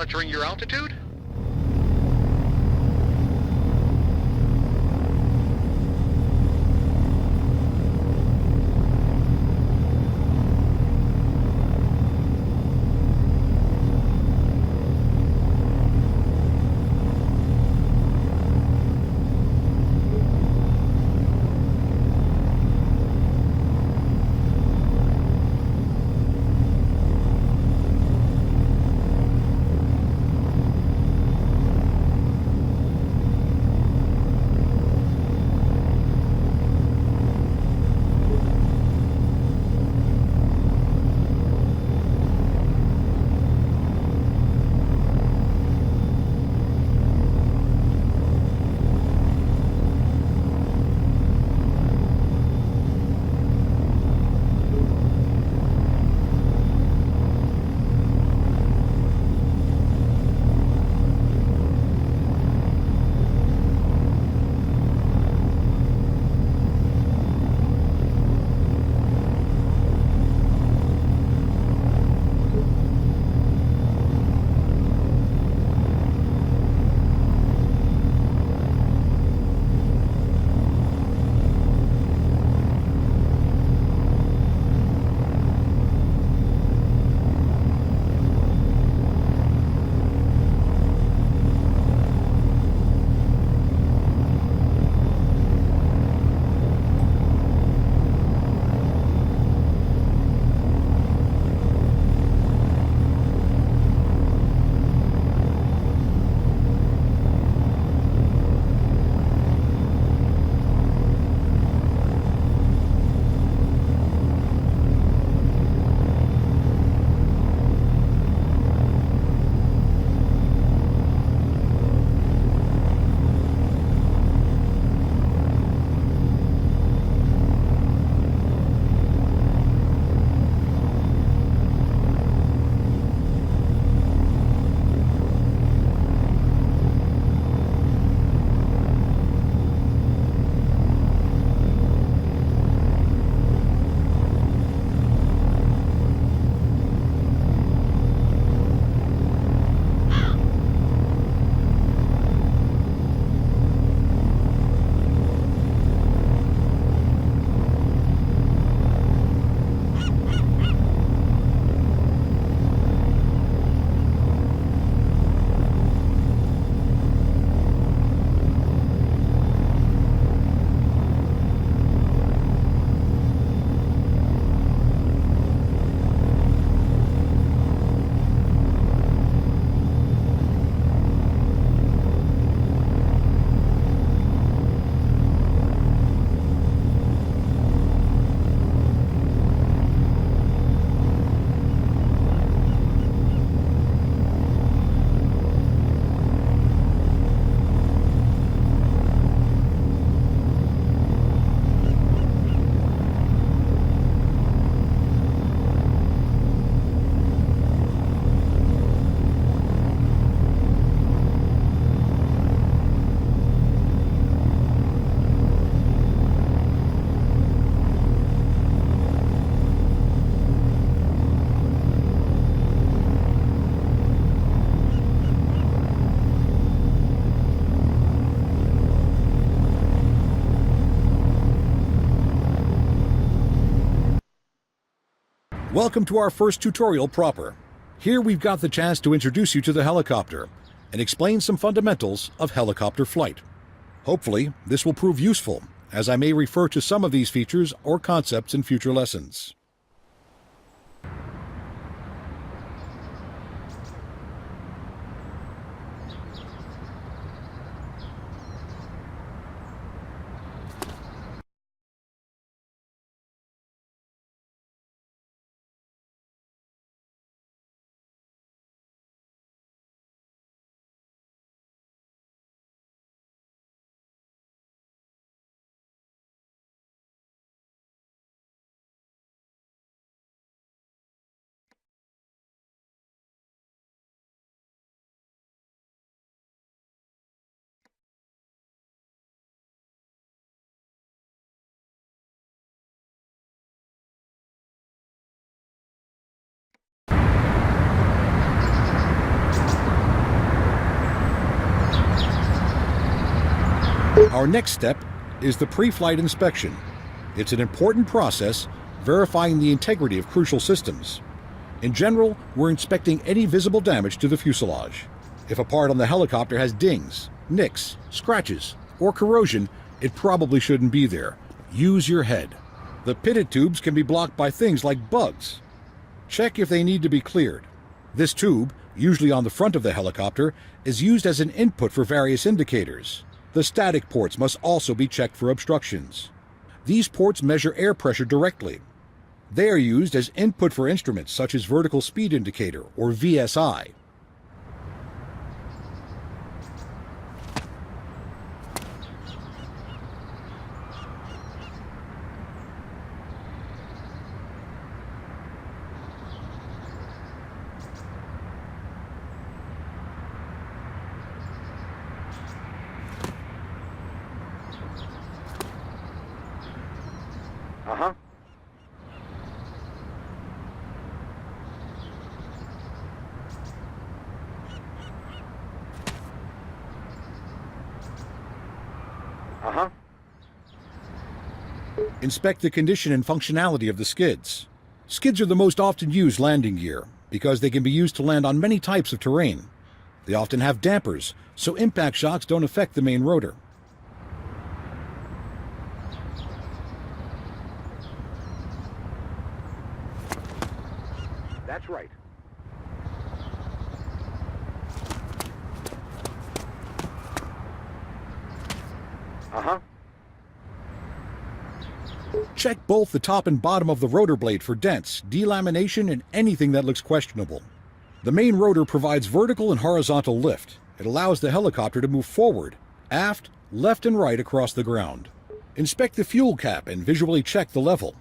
monitoring your altitude? Welcome to our first tutorial proper. Here we've got the chance to introduce you to the helicopter and explain some fundamentals of helicopter flight. Hopefully, this will prove useful, as I may refer to some of these features or concepts in future lessons. Our next step is the pre-flight inspection. It's an important process verifying the integrity of crucial systems. In general, we're inspecting any visible damage to the fuselage. If a part on the helicopter has dings, nicks, scratches, or corrosion, it probably shouldn't be there. Use your head. The pitted tubes can be blocked by things like bugs. Check if they need to be cleared. This tube, usually on the front of the helicopter, is used as an input for various indicators. The static ports must also be checked for obstructions. These ports measure air pressure directly. They are used as input for instruments such as vertical speed indicator, or VSI. Uh-huh. Uh-huh. Inspect the condition and functionality of the skids. Skids are the most often used landing gear because they can be used to land on many types of terrain. They often have dampers, so impact shocks don't affect the main rotor. That's right. Uh-huh. Check both the top and bottom of the rotor blade for dents, delamination, and anything that looks questionable. The main rotor provides vertical and horizontal lift. It allows the helicopter to move forward, aft, left, and right across the ground. Inspect the fuel cap and visually check the level.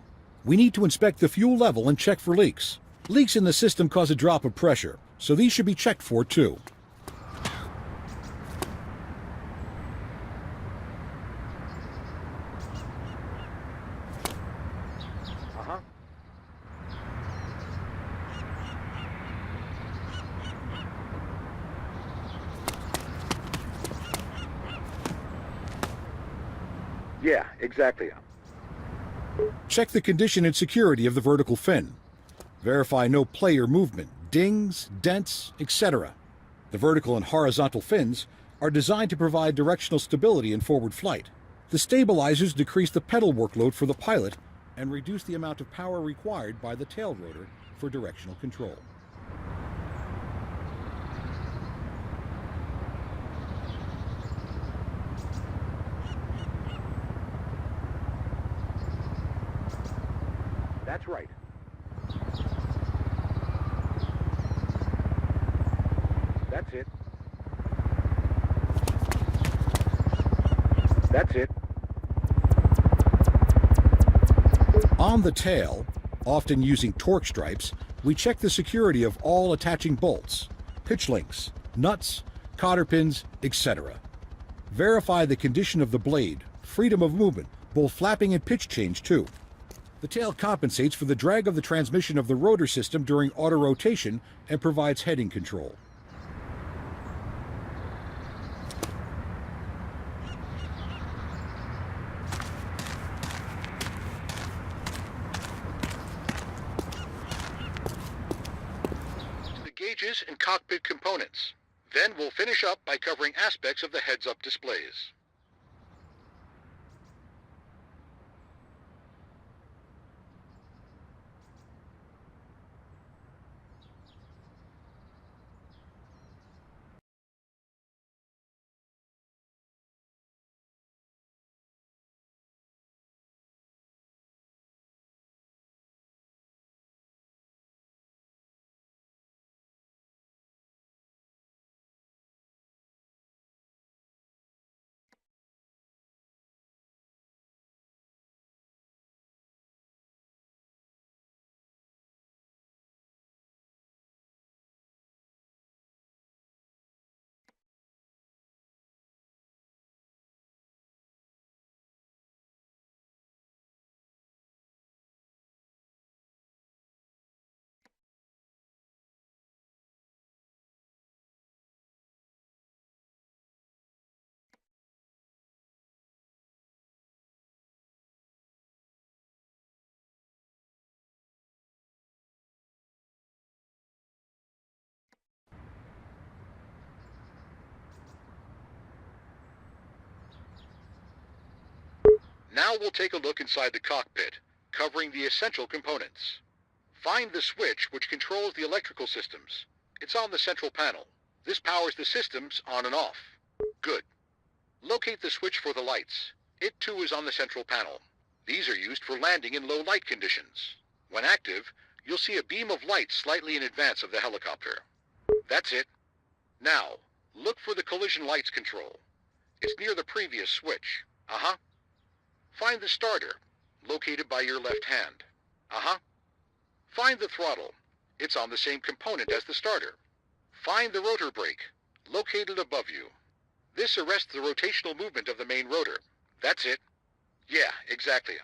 We need to inspect the fuel level and check for leaks. Leaks in the system cause a drop of pressure, so these should be checked for too. Uh-huh. Yeah, exactly. Check the condition and security of the vertical fin. Verify no play or movement, dings, dents, etc. The vertical and horizontal fins are designed to provide directional stability in forward flight. The stabilizers decrease the pedal workload for the pilot and reduce the amount of power required by the tail rotor for directional control. That's right. That's it. That's it. On the tail, often using torque stripes, we check the security of all attaching bolts, pitch links, nuts, cotter pins, etc. Verify the condition of the blade, freedom of movement, both flapping and pitch change too. The tail compensates for the drag of the transmission of the rotor system during auto rotation and provides heading control. The gauges and cockpit components. Then we'll finish up by covering aspects of the heads-up displays. Now we'll take a look inside the cockpit, covering the essential components. Find the switch which controls the electrical systems. It's on the central panel. This powers the systems on and off. Good. Locate the switch for the lights. It too is on the central panel. These are used for landing in low light conditions. When active, you'll see a beam of light slightly in advance of the helicopter. That's it. Now, look for the collision lights control. It's near the previous switch. Find the starter, located by your left hand. Find the throttle. It's on the same component as the starter. Find the rotor brake, located above you. This arrests the rotational movement of the main rotor. That's it. Yeah, exactly.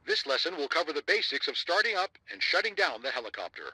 This lesson will cover the basics of starting up and shutting down the helicopter.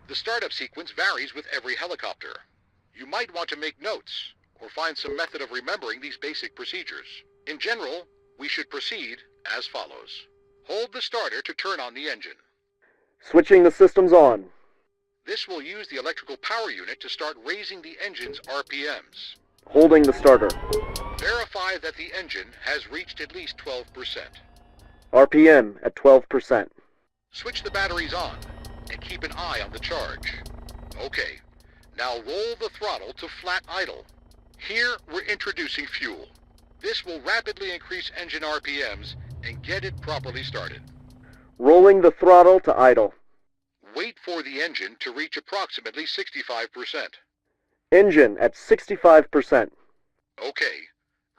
The startup sequence varies with every helicopter. You might want to make notes, or find some method of remembering these basic procedures. In general, we should proceed as follows. Hold the starter to turn on the engine. Switching the systems on. This will use the electrical power unit to start raising the engine's RPMs. Holding the starter. Verify that the engine has reached at least 12%. RPM at 12%. Switch the batteries on and keep an eye on the charge. Okay, now roll the throttle to flat idle. Here we're introducing fuel. This will rapidly increase engine RPMs and get it properly started. Rolling the throttle to idle. Wait for the engine to reach approximately 65%. Engine at 65%. Okay,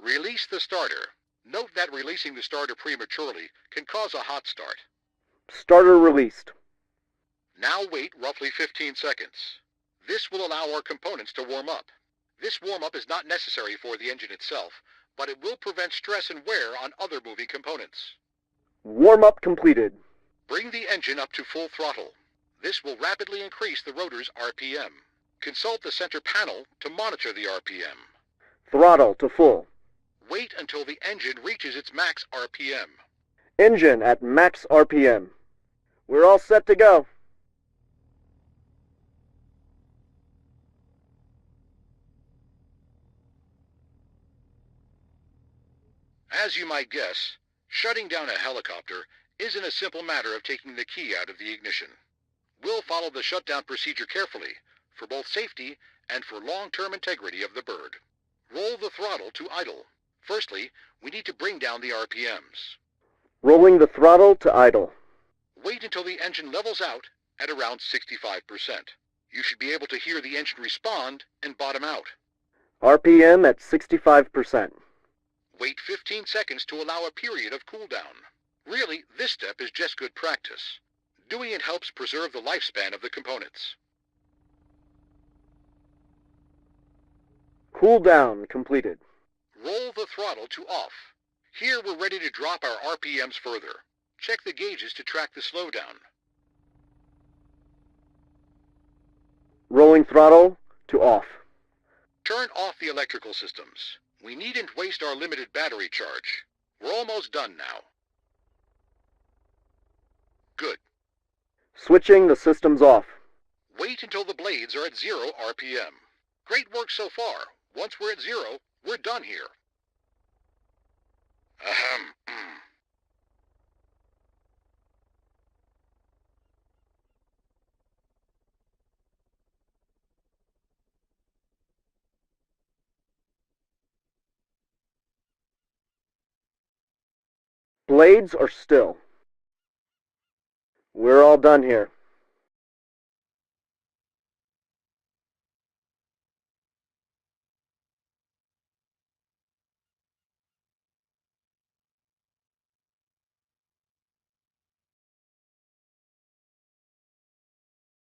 release the starter. Note that releasing the starter prematurely can cause a hot start. Starter released. Now wait roughly 15 seconds. This will allow our components to warm up. This warm-up is not necessary for the engine itself, but it will prevent stress and wear on other moving components. Warm-up completed. Bring the engine up to full throttle. This will rapidly increase the rotor's RPM. Consult the center panel to monitor the RPM. Throttle to full. Wait until the engine reaches its max RPM. Engine at max RPM. We're all set to go. As you might guess, shutting down a helicopter isn't a simple matter of taking the key out of the ignition. We'll follow the shutdown procedure carefully, for both safety and for long-term integrity of the bird. Roll the throttle to idle. Firstly, we need to bring down the RPMs. Rolling the throttle to idle. Wait until the engine levels out at around 65%. You should be able to hear the engine respond and bottom out. RPM at 65%. Wait 15 seconds to allow a period of cool down. Really, this step is just good practice. Doing it helps preserve the lifespan of the components. Cool down completed. Roll the throttle to off. Here we're ready to drop our RPMs further. Check the gauges to track the slowdown. Rolling throttle to off. Turn off the electrical systems. We needn't waste our limited battery charge. We're almost done now. Good. Switching the systems off. Wait until the blades are at 0 RPM. Great work so far. Once we're at 0, we're done here. Ahem. Blades are still. We're all done here.